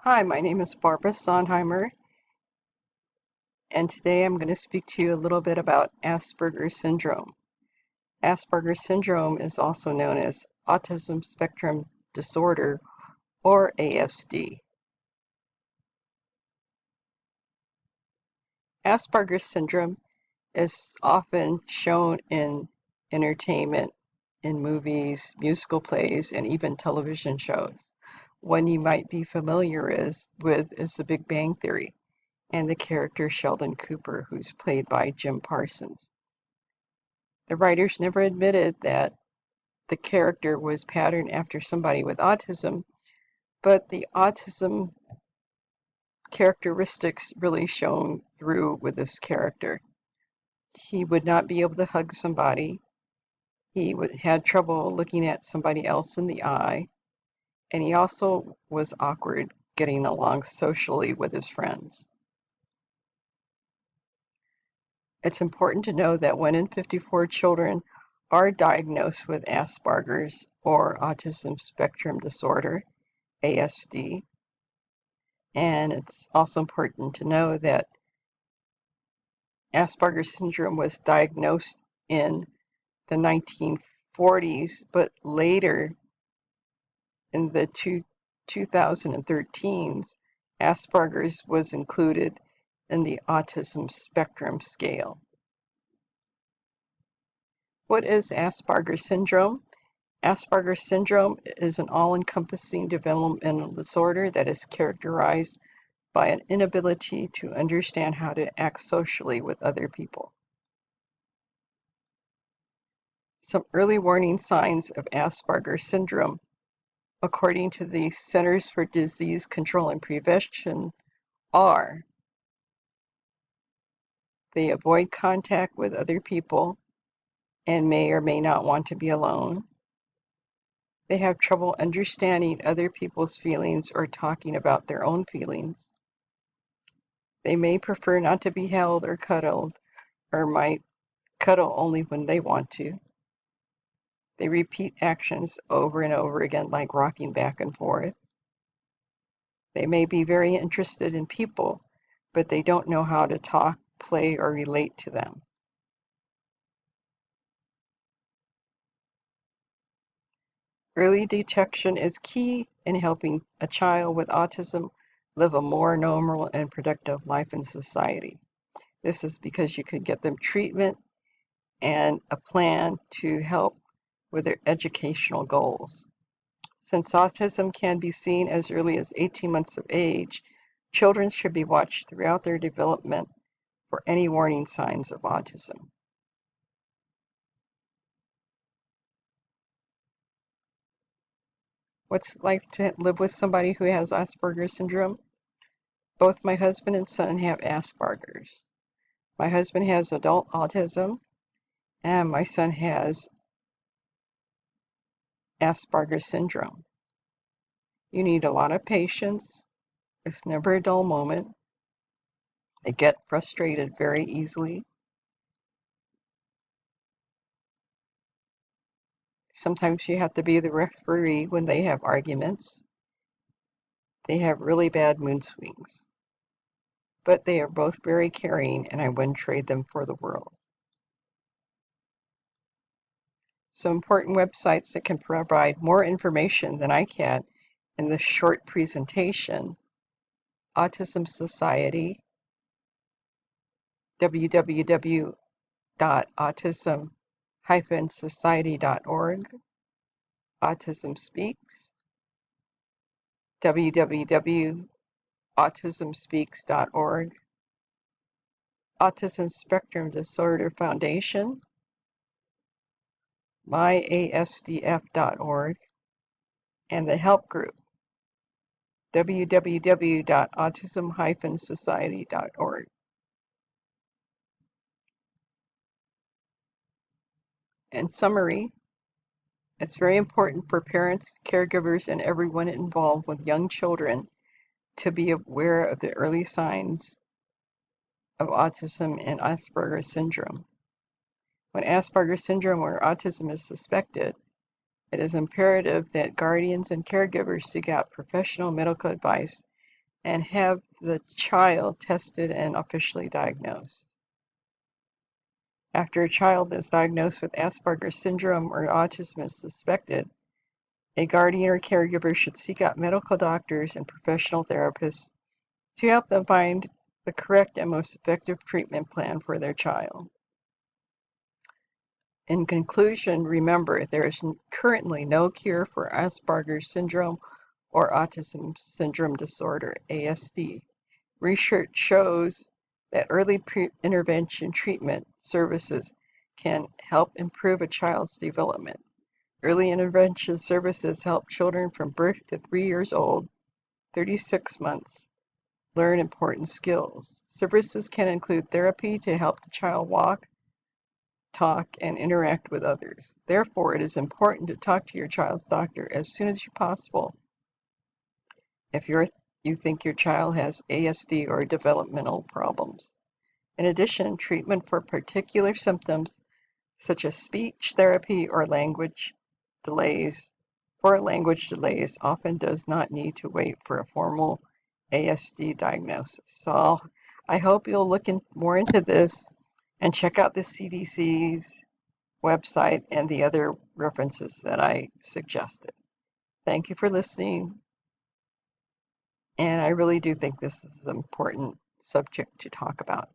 Hi, my name is Barbara Sondheimer, and today I'm going to speak to you a little bit about Asperger's syndrome. Asperger's syndrome is also known as autism spectrum disorder, or ASD. Asperger's syndrome is often shown in entertainment, in movies, musical plays, and even television shows. One you might be familiar with is The Big Bang Theory and the character Sheldon Cooper, who's played by Jim Parsons. The writers never admitted that the character was patterned after somebody with autism, but the autism characteristics really shone through with this character. He would not be able to hug somebody. He had trouble looking at somebody else in the eye, and he also was awkward getting along socially with his friends. It's important to know that 1 in 54 children are diagnosed with Asperger's or autism spectrum disorder, ASD. And it's also important to know that Asperger's syndrome was diagnosed in the 1940s, but later in the 2013s, Asperger's was included in the autism spectrum scale. What is Asperger's syndrome? Asperger's syndrome is an all-encompassing developmental disorder that is characterized by an inability to understand how to act socially with other people. Some early warning signs of Asperger's syndrome, according to the Centers for Disease Control and Prevention, are they avoid contact with other people and may or may not want to be alone. They have trouble understanding other people's feelings or talking about their own feelings. They may prefer not to be held or cuddled, or might cuddle only when they want to. They repeat actions over and over again, like rocking back and forth. They may be very interested in people, but they don't know how to talk, play, or relate to them. Early detection is key in helping a child with autism live a more normal and productive life in society. This is because you can get them treatment and a plan to help with their educational goals. Since autism can be seen as early as 18 months of age, children should be watched throughout their development for any warning signs of autism. What's it like to live with somebody who has Asperger's syndrome? Both my husband and son have Asperger's. My husband has adult autism, and my son has Asperger's syndrome. You need a lot of patience. It's never a dull moment. They get frustrated very easily. Sometimes you have to be the referee when they have arguments. They have really bad mood swings. But they are both very caring, and I wouldn't trade them for the world. Some important websites that can provide more information than I can in this short presentation: Autism Society, www.autism-society.org, Autism Speaks, www.autismspeaks.org, Autism Spectrum Disorder Foundation, myasdf.org, and the help group, www.autism-society.org. In summary, it's very important for parents, caregivers, and everyone involved with young children to be aware of the early signs of autism and Asperger's syndrome. When Asperger's syndrome or autism is suspected, it is imperative that guardians and caregivers seek out professional medical advice and have the child tested and officially diagnosed. After a child is diagnosed with Asperger's syndrome or autism is suspected, a guardian or caregiver should seek out medical doctors and professional therapists to help them find the correct and most effective treatment plan for their child. In conclusion, remember, there is currently no cure for Asperger's syndrome or autism syndrome disorder, ASD. Research shows that early intervention treatment services can help improve a child's development. Early intervention services help children from birth to 3 years old, 36 months, learn important skills. Services can include therapy to help the child walk, talk, and interact with others. Therefore, it is important to talk to your child's doctor as soon as possible if you think your child has ASD or developmental problems. In addition, treatment for particular symptoms such as speech therapy or language delays often does not need to wait for a formal ASD diagnosis. So I hope you'll look more into this and check out the CDC's website and the other references that I suggested. Thank you for listening, and I really do think this is an important subject to talk about.